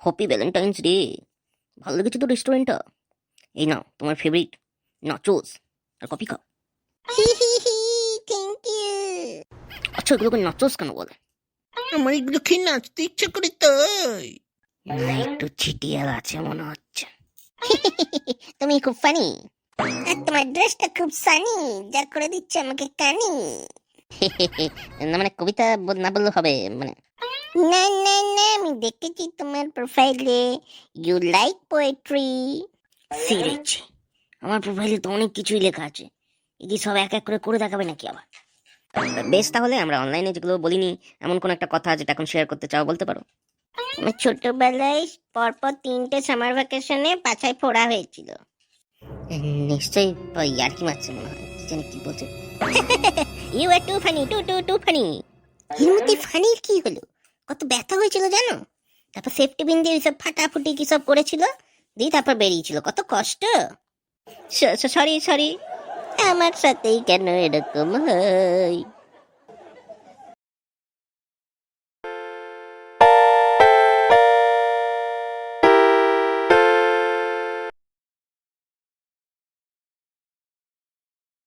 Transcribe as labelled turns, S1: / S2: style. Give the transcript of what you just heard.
S1: Happy Valentine's day. ভালো লেগেছে তো রেস্টুরেন্টটা। এই নাও তোমার ফেভারিট নাচোস আর কফি খাও।
S2: Thank you.
S1: আচ্ছা এগুলোকে নাচোস কেন বলে?
S2: আমার এগুলো খেয়ে নাচতে ইচ্ছা করে তাই।
S1: একটু চিটিয়াল আছে মনে হচ্ছে।
S2: তুমি খুব ফানি, আর তোমার ড্রেসটা খুব সানি, যা করে দিচ্ছে আমাকে কানি।
S1: না মানে কবিতা না বললে হবে মানে।
S2: না না না, আমি দেখেছি তোমার প্রোফাইলে ইউ লাইক পোয়েট্রি।
S1: সিরিয়াসলি আমার প্রোফাইলে তো অনেক কিছুই লেখা আছে। এই কি সব এক এক করে করে দেখাবে নাকি আবার? বেশ, তাহলে আমরা অনলাইনে যেগুলো বলিনি এমন কোন একটা কথা যেটা এখন শেয়ার করতে চাও বলতে পারো।
S2: আমার ছোটবেলায় পরপর 3টে সামার ভ্যাকেশনে পাছায় ফোড়া হয়েছিল।
S1: নিশ্চয়ই ইয়ার্কি মারছে মনে হয়, কি জানি কি বলছে।
S2: You are too funny, too funny. এর মধ্যে ফানির কি হলো? কত ব্যথা হয়েছিল জানো? তারপর সেফটি পিন দিয়ে সব ফাটাফুটি কি সব করেছিল, দিয়ে তারপর বেরিয়েছিল, কত কষ্ট। সরি, আমার সাথেই কেন এরকম হয়?